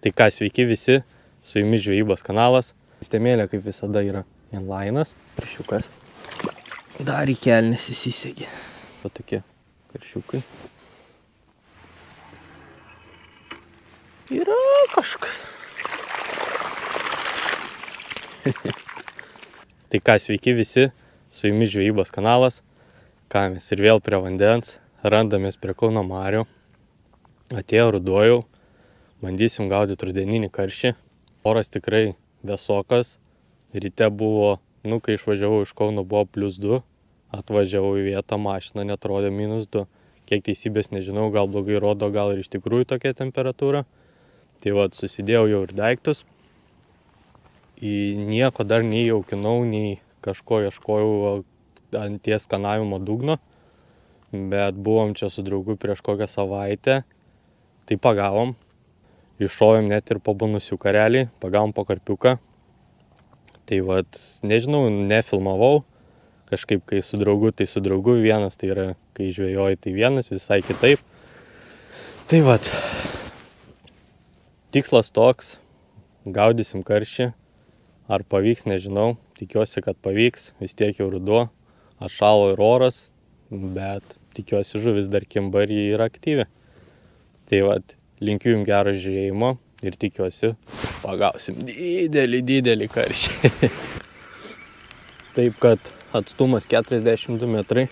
Tai ką, sveiki visi, su jumis žvejybos kanalas. Sistemėlė kaip visada yra inlinas, karšiukas. Dar į kelnes įsisegė. O tokie karšiukai. Yra kažkas. Tai ką, sveiki visi, su jumis žvejybos kanalas. Ką, mes ir vėl prie vandens, randamės prie Kauno marių. Atėjo ruduo jau, bandysim gaudyti rudeninį karšį. Oras tikrai vėsokas. Ryte buvo, kai išvažiavau iš Kauno, buvo +2. Atvažiavau į vietą, mašina netrodė -2. Kiek teisybės nežinau, gal blogai rodo, gal ir iš tikrųjų tokia temperatūra. Tai vat, susidėjau jau ir daiktus. Nieko dar nei jaukinau, nei kažko ieškojau ant ties skanavimo dugno. Bet buvom čia su draugu prieš kokią savaitę. Tai pagavom. Iššovėm net ir po bonusiuką realiai. Pagavom po karpiuką. Tai vat, nežinau, nefilmavau. Kažkaip, kai su draugu, tai su draugu vienas. Tai yra, kai žvejoji, tai vienas, visai kitaip. Tai vat. Tikslas toks. Gaudysim karšį. Ar pavyks, nežinau. Tikiuosi, kad pavyks. Vis tiek jau ruduo. Atšalo ir oras. Bet tikiuosi, žuvis dar kimba ir ji yra aktyvi. Tai vat, linkiu jums gero žiūrėjimo ir tikiuosi, pagausim didelį karšį. Taip, kad atstumas 42 metrai.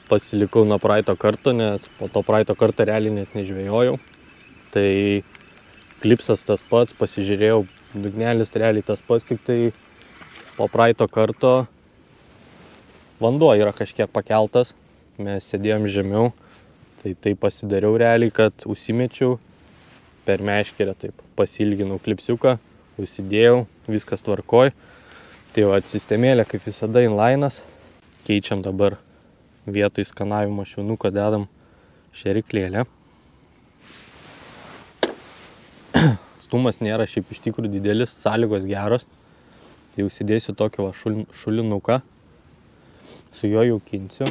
Pasilikau nuo praeito karto, nes po to praeito karto realiai net nežvejojau. Tai klipsas tas pats, pasižiūrėjau, dugnelis realiai tas pats, tik tai po praeito karto vanduo yra kažkiek pakeltas. Mes sėdėjom žemiau. Tai pasidariau realiai, kad užsimečiau per meškerę, taip pasilginau klipsiuką, užsidėjau, viskas tvarkoj. Tai va, sistemėlė kaip visada inlinas. Keičiam dabar vietoj skanavimo švinuko, dedam šeriklėlę. Stumas nėra šiaip iš tikrųjų didelis, sąlygos geros. Tai užsidėsiu tokį šulinuką, su juo jaukinsiu,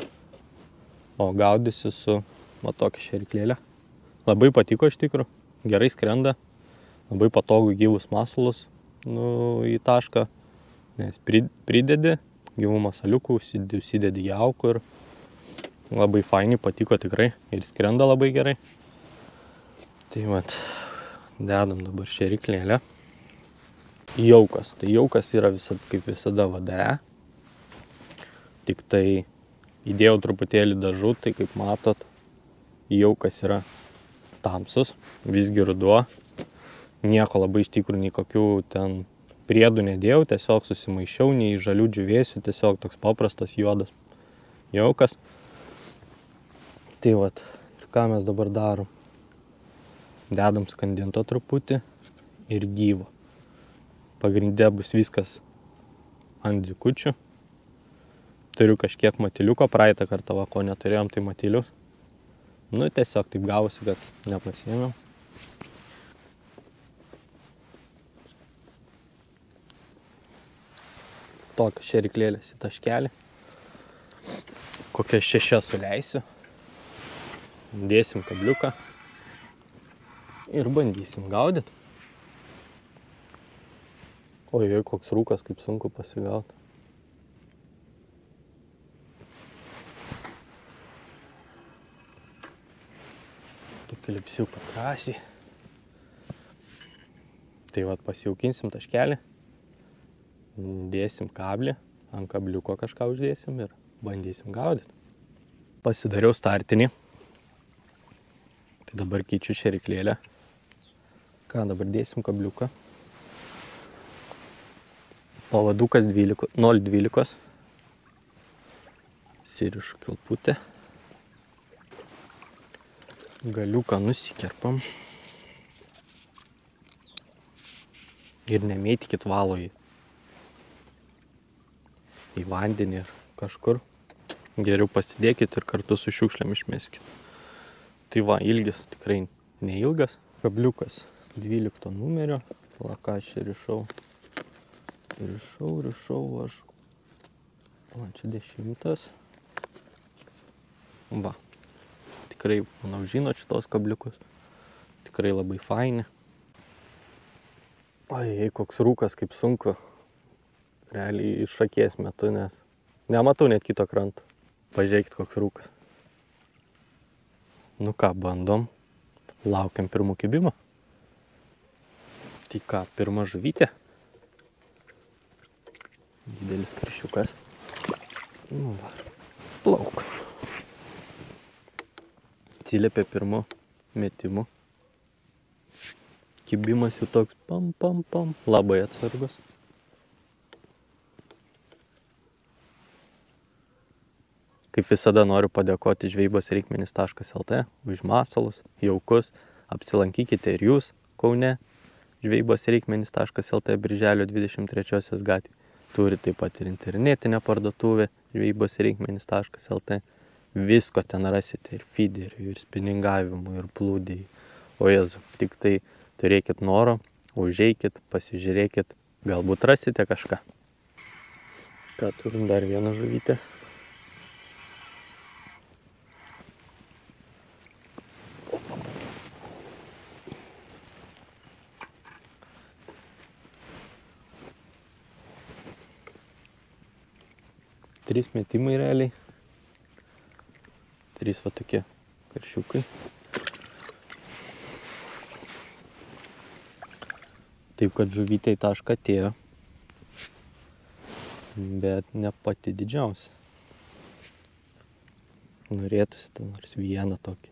o gaudysiu su tokia šeriklėlė. Labai patiko iš tikrųjų, gerai skrenda, labai patogu gyvus masalus į tašką, nes pridedi gyvų masaliukų, užsidedi jaukų ir labai fainiai, patiko tikrai ir skrenda labai gerai. Tai vat, dedam dabar šeriklėlę. Jaukas, tai jaukas yra kaip visada VDE, tik tai įdėjau truputėlį dažų, tai kaip matot, jaukas yra tamsus, visgi ruduo. Nieko labai iš tikrųjų, nei kokių ten priedų nedėjau, tiesiog susimaišiau, nei žalių džiūvėsių, tiesiog toks paprastas juodas jaukas. Tai vat, ir ką mes dabar darom? Dedam skandinto truputį ir gyvo. Pagrinde bus viskas ant dzikučių. Turiu kažkiek matiliuko, praeitą kartą, ko neturėjom, tai matilius. Tiesiog taip gavosi, kad nepasiėmiau. Tokios šeriklėlės į taškelį. Kokias 6 suleisiu. Dėsim kabliuką. Ir bandysim gaudyti. Ojoj, koks rūkas, kaip sunku pasigauti. Klipsiuką drąsiai. Tai vat, pasijaukinsim taškelį, dėsim kablį, ant kabliuko kažką uždėsim ir bandysim gaudyti. Pasidariau startinį. Tai dabar keičiu šeriklėlę. Ką, dabar dėsim kabliuką. Pavadukas 0,12. Sirišu kilputę. Galiuką nusikerpam. Ir nemėtykit valo į vandenį ir kažkur. Geriau pasidėkit ir kartu su šiukšlėm išmeskit. Tai va, ilgis tikrai neilgas. Kabliukas 12 numerio. Ką aš rišau. Rišau aš. Man čia 10. Va. Tikrai, manau, žinot šitos kabliukus. Tikrai labai faini. Oi, koks rūkas, kaip sunku. Realiai iš akies metu, nes nematau net kito kranto. Pažiūrėkit, koks rūkas. Nu ką, bandom. Laukiam pirmų kibimo. Tai ką, pirma žuvytė. Didelis karšiukas. Nu va, plauk. Atsiliepė pirmu metimu. Kibimas jau toks pam, pam, pam. Labai atsargus. Kaip visada noriu padėkoti žvejybosreikmenys.lt už masalus, jaukus. Apsilankykite ir jūs Kaune žvejybosreikmenys.lt Birželio 23 gatvėje. Turi taip pat ir internetinę parduotuvę žvejybosreikmenys.lt. Visko ten rasite, ir feederių, ir spiningavimų, ir plūdėjų. O Jėzu, tik tai turėkit noro, užeikit, pasižiūrėkit, galbūt rasite kažką. Ką turim, dar vieną žuvytę. Trys metimai realiai. Trys va tokie karšiukai. Taip, kad žuvytė į tašką atėjo. Bet ne pati didžiausia. Norėtųsi ten nors vieną tokį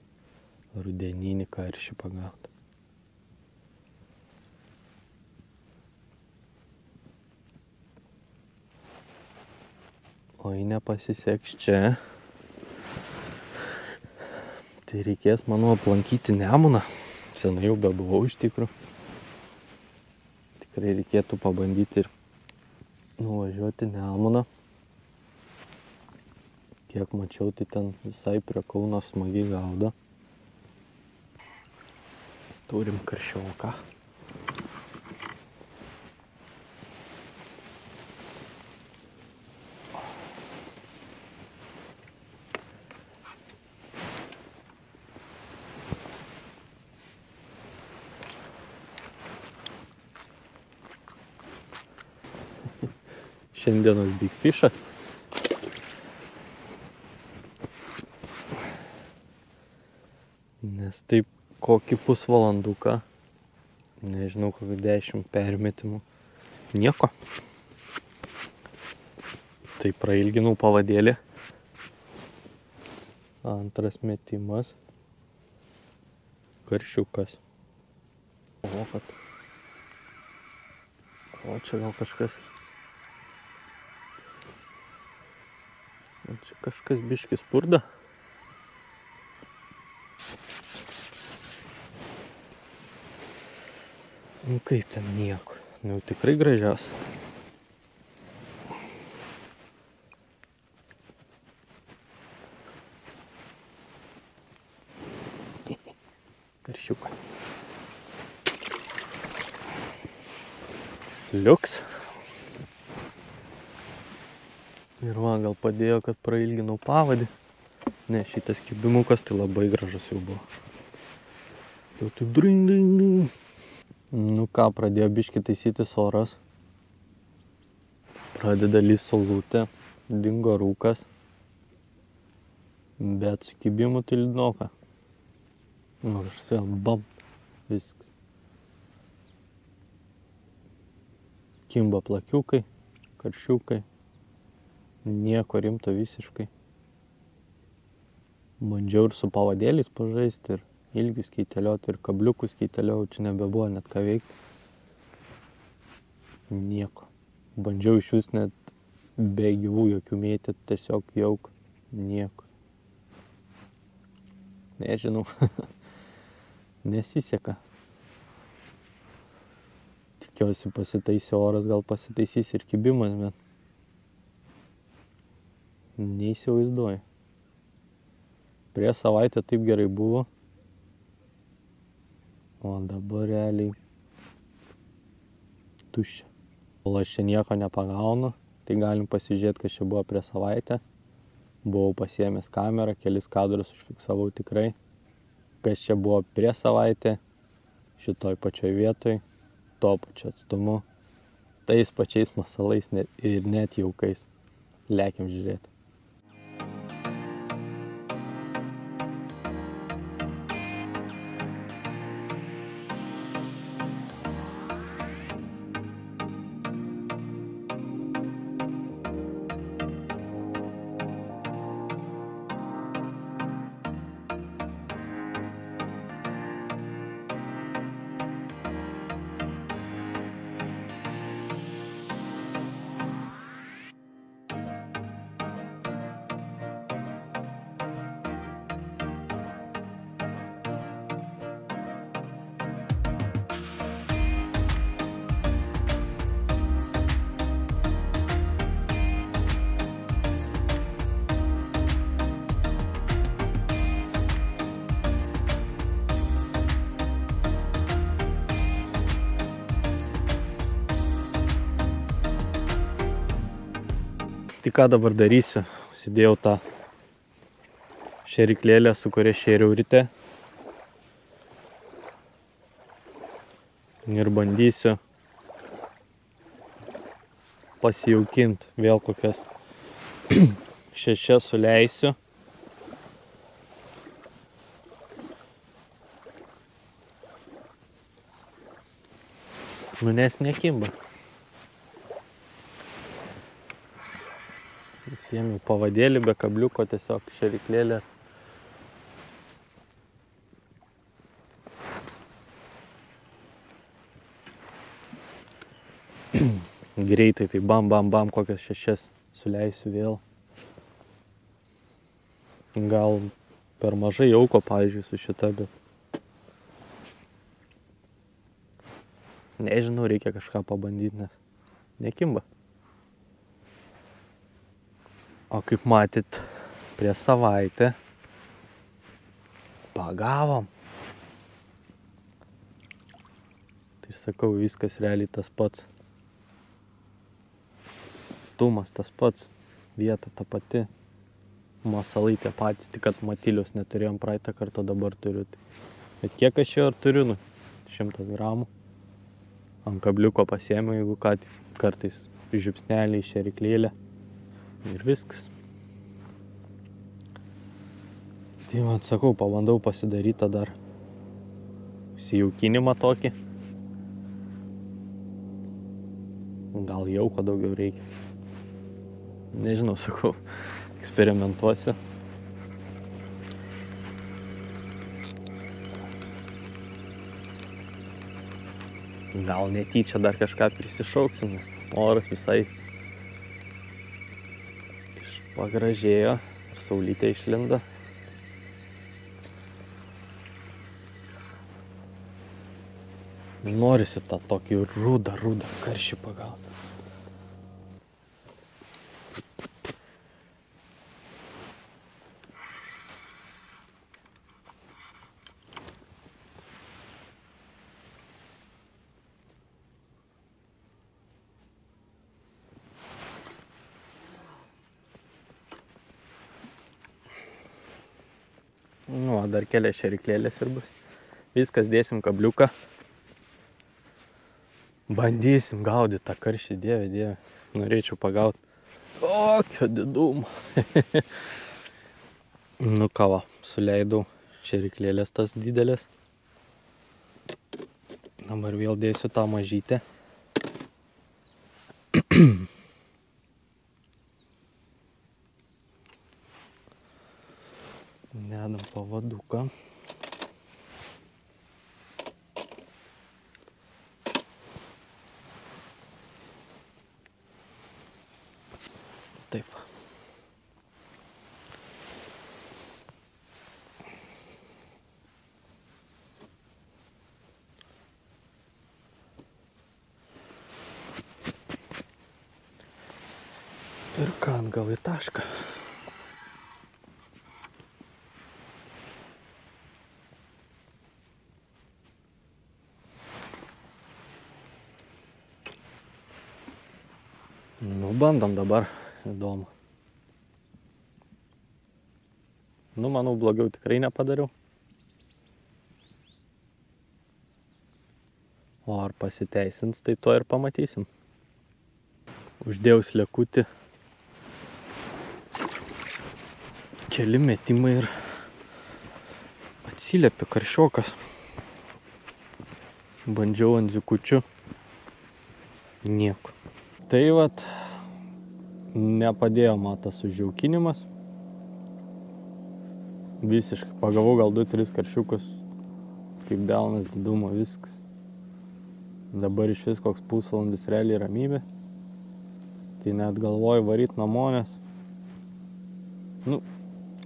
rudeninį karšį pagauti. O jei nepasiseks čia, tai reikės, manau, aplankyti Nemuną. Senai jau bebuvau iš tikrųjų. Tikrai reikėtų pabandyti ir nuvažiuoti Nemuną. Kiek mačiau, tai ten visai prie Kauno smagiai gaudo. Turim karšioką. Šiandienos big fishas. Nes taip kokį pusvalanduką, nežinau, kokį 10 permetimų, nieko. Tai prailginau pavadėlį. Antras metimas. Karšiukas. O čia gal kažkas. Čia kažkas biškis spurda. Nu kaip ten nieko. Nu tikrai gražiausia. Karšiuką. Liuks. Ir man gal padėjo, kad prailginau pavadį. Ne, šitas kibimukas tai labai gražus jau buvo. Jau taip dring, dring, dring. Nu ką, pradėjo biškį taisytis oras. Pradeda lyst saulutė. Dingo rūkas. Bet su kibimu tai liūdnoka. Nu, aš vėl bam. Viskas. Kimba plakiukai, karšiukai. Nieko rimto visiškai. Bandžiau ir su pavadėliais pažaisti, ir ilgius keitelioti, ir kabliukus keiteliau, čia nebebuvo net ką veikti. Nieko. Bandžiau iš vis net be gyvų jokių mėtyti, tiesiog jauk. Nieko. Nežinau. Nesiseka. Tikiuosi pasitaisė oras, gal pasitaisys ir kibimas, bet neįsivaizduoju. Prieš savaitę taip gerai buvo, o dabar realiai tuščia. Kol aš čia nieko nepagaunu, tai galim pasižiūrėti, kas čia buvo prieš savaitę. Buvau pasiėmęs kamerą, kelis kadrus užfiksavau tikrai. Kas čia buvo prieš savaitę, šitoj pačioj vietoj, tuo pačiu atstumu, tais pačiais masalais ir net jaukais. Lekiam žiūrėti. Tai ką dabar darysiu? Užsidėjau tą šėryklėlę, su kuria šėriau ryte. Ir bandysiu pasijaukinti. Vėl kokias 6 suleisiu. Nu nes nekimba. Įsiėmiau pavadėlį be kabliuko, tiesiog šėryklėlė. Greitai tai bam, kokias 6 suleisiu vėl. Gal per mažai jauko, pavyzdžiui, su šita, bet nežinau, reikia kažką pabandyti, nes nekimba. O kaip matyt, prieš savaitę pagavom. Tai sakau, viskas realiai tas pats. Stumas tas pats, vieta ta pati. Masalai tie patys, tik kad matilius neturėjom praeitą kartą, dabar turiu. Bet kiek aš jo ir turiu, 100 gramų. Ant kabliuko pasiėmiau, jeigu ką, kartais žiupsnelį, šėryklėlę. Ir viskas. Tai man sakau, pabandau pasidaryti dar įsijaukinimą tokį. Gal jauko daugiau reikia. Nežinau, sakau, eksperimentuosiu. Gal netyčia dar kažką prisišauksim, nes oras visai pagražėjo ir saulytė išlindo. Norisi tą tokį rudą karšį pagauti. Nu, dar kelias šėryklėlės ir bus. Viskas, dėsim kabliuką. Bandysim gaudyti tą karšį, dieve. Norėčiau pagauti tokio didumo. Nu ką va, suleidau šėryklėlės tas didelės. Dabar vėl dėsiu tą mažytę. Dedam pavaduką. Taip. Ir ką, gal į tašką. Nu, bandom dabar. Įdomu. Nu, manau, blogiau tikrai nepadariau. O ar pasiteisins, tai to ir pamatysim. Uždėjau slekutį. Keli metimai ir atsiliepė karšiokas. Bandžiau ant zikučių. Nieko. Tai vat, nepadėjo man tas užjaukinimas. Visiškai pagavau gal 2-3 karšiukus, kaip delnas didumo, viskas. Dabar iš vis koks pusvalandis realiai ramybė. Tai net galvoju varyt namo, nes,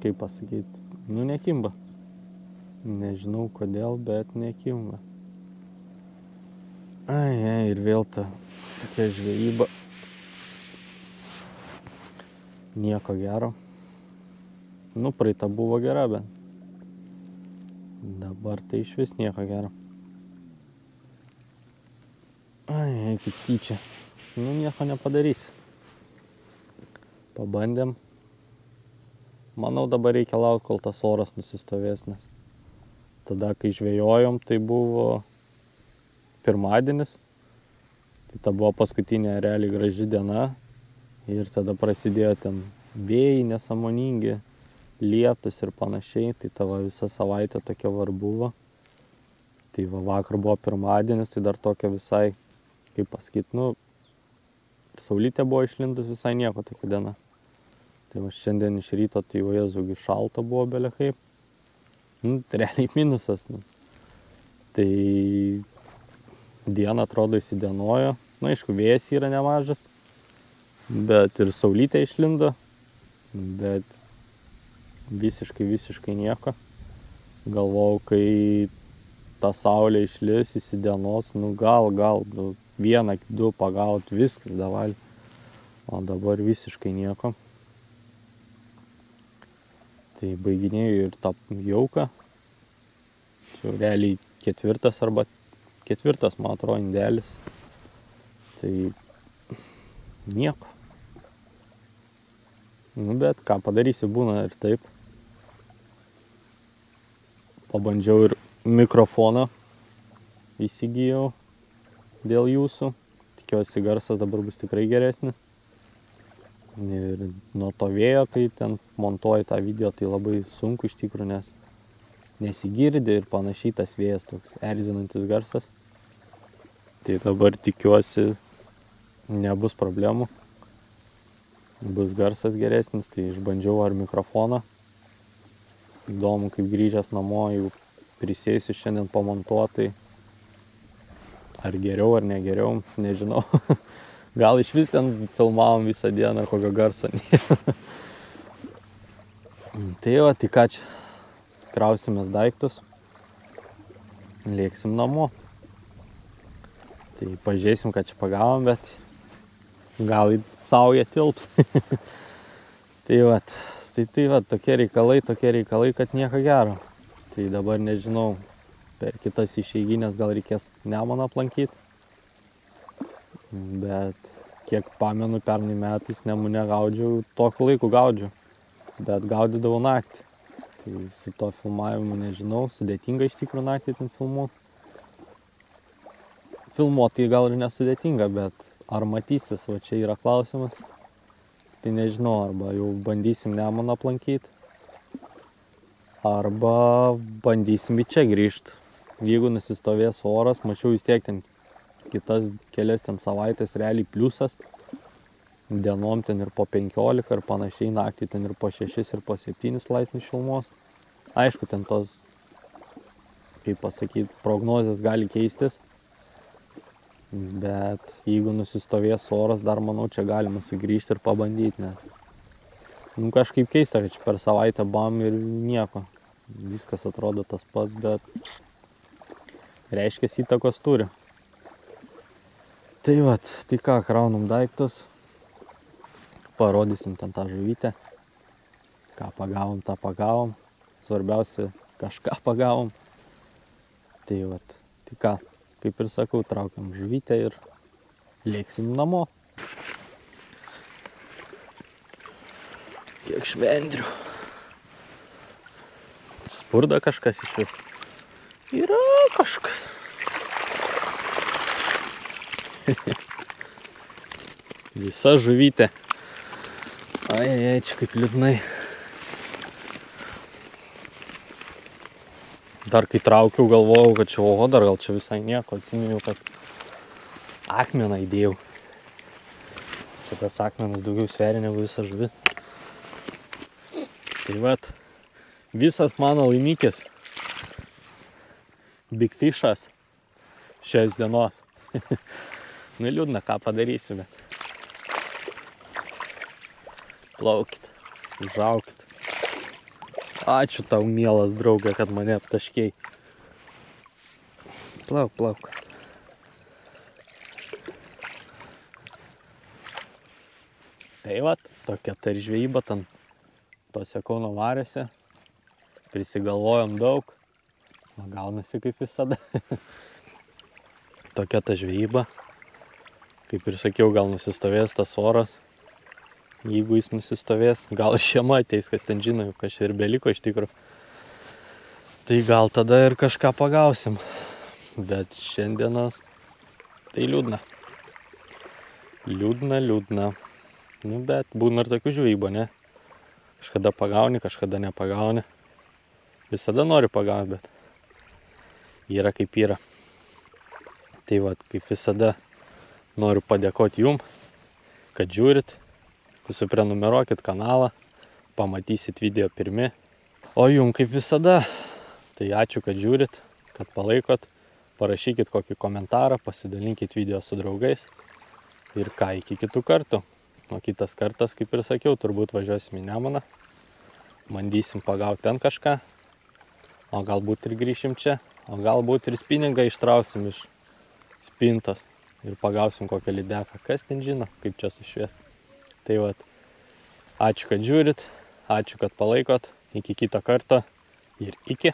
kaip pasakyti, nekimba. Nežinau kodėl, bet nekimba. Ir vėl ta tokia žvejyba. Nieko gero. Praeita buvo gera, bet dabar tai iš vis nieko gero. Kaip tyčia. Nieko nepadarysi. Pabandėm. Manau, dabar reikia laukti, kol tas oras nusistovės, nes tada, kai žvejojom, tai buvo pirmadienis. Tai ta buvo paskutinė realiai graži diena. Ir tada prasidėjo ten vėjai nesąmoningi, lietus ir panašiai. Tai tavo visa savaitė tokia var buvo. Tai vakar buvo pirmadienis, tai dar tokia visai, kaip pasakyti, saulytė buvo išlindus visai nieko tokia diena. Tai šiandien iš ryto, tai jau jėzugi šalta buvo belekaip. Realiai minusas. Tai diena atrodo įsidienojo. Aišku, vėjas yra nemažas, bet ir saulytė išlindo, bet visiškai nieko. Galvojau, kai ta saulė išlis, įsidienos, gal 1-2 pagaut, viskas davai. O dabar visiškai nieko. Tai baiginėjau ir tą jauką. Čia realiai 4. arba 4, man atrodo, indelis. Tai nieko. Bet ką padarysi, būna ir taip. Pabandžiau ir mikrofoną įsigijau dėl jūsų. Tikiuosi, garsas dabar bus tikrai geresnis. Ir nuo to vėjo, kai ten montuoji tą video, tai labai sunku iš tikrųjų, nes nesigirdi ir panašiai tas vėjas toks erzinantis garsas. Tai dabar tikiuosi, nebus problemų. Bus garsas geresnis, tai išbandžiau ar mikrofoną. Įdomu, kaip grįžęs namo, jau prisėsiu šiandien pamontuotai. Ar geriau, ar negeriau, nežinau. Gal iš vis ten filmavom visą dieną, ar kokio garso nėra. Tai ką čia, krausimės daiktus, lėksim namo. Tai pažiūrėsim, ką čia pagavom, bet gal į saują tilps. Tai tokie reikalai, kad nieko gero. Tai dabar nežinau, per kitas išeiginės gal reikės Nemuną aplankyti. Bet kiek pamenu, pernai metais Nemune gaudžiau, tokiu laiku gaudžiau, bet gaudydavau naktį. Tai su to filmavimu nežinau, sudėtinga iš tikrųjų naktį ten filmuoti. Filmuoti tai gal ir nesudėtinga, bet ar matysis, va čia yra klausimas. Tai nežinau, arba jau bandysim Nemuną aplankyti, arba bandysim į čia grįžti. Jeigu nusistovės oras, mačiau vis tiek ten kitas kelias ten savaitės realiai pliusas. Dienom ten ir po 15 ir panašiai, naktį ten ir po 6 ir po 7 laipsnių šilumos. Aišku, ten tos, kaip pasakyti, prognozės gali keistis. Bet jeigu nusistovės oras, dar manau, čia galima sugrįžti ir pabandyti, nes kažkaip keista, kad čia per savaitę bam ir nieko. Viskas atrodo tas pats, bet reiškia įtakos turi. Tai tai ką, kraunam daiktus, parodysim ten tą žuvytę, ką pagavom, tą pagavom, svarbiausia, kažką pagavom. Tai ką, kaip ir sakau, traukiam žuvytę ir lėksim namo. Kiek švendrių. Spurda kažkas iš vis. Yra kažkas. Visa žuvytė. Ai, čia kaip liūdnai. Dar kai traukiau, galvojau, kad čia dar gal čia visai nieko. Atsiminiau, kad akmeną įdėjau. Čia tas akmenas daugiau sveria negu visa žuvis. Tai vat, visas mano laimikis. Big Fishas šiais dienos. Nu liūdna, ką padarysime. Plaukit, užaukit. Ačiū tau, mielas draugė, kad mane aptaškei. Plauk. Tai vat, tokia ta ir žvejyba tam tose Kauno mariose. Prisigalvojom daug. Gaunasi kaip visada. Tokia ta žvejyba. Kaip ir sakiau, gal nusistovės tas oras. Jeigu jis nusistovės, gal žiema ateis, kas ten žino, kas ir beliko iš tikrųjų. Tai gal tada ir kažką pagausim. Bet šiandienas tai liūdna. Liūdna. Nu, bet būna ir tokių žvejybų, ne? Kažkada pagauni, kažkada nepagauni. Visada nori pagauti, bet yra kaip yra. Tai vat, kaip visada, noriu padėkoti jum, kad žiūrit. Susiprenumeruokit kanalą, pamatysit video pirmi. O jum kaip visada, tai ačiū, kad žiūrit, kad palaikot. Parašykit kokį komentarą, pasidalinkit video su draugais. Ir ką, iki kitų kartų. O kitas kartas, kaip ir sakiau, turbūt važiuosim į Nemuną. Bandysim pagauti ten kažką. O galbūt ir grįšim čia. O galbūt ir spiningą ištrauksim iš spintos. Ir pagausim kokią lydeką. Kas ten žino, kaip čia sušvies. Tai vat, ačiū, kad žiūrit, ačiū, kad palaikot, iki kito karto ir iki.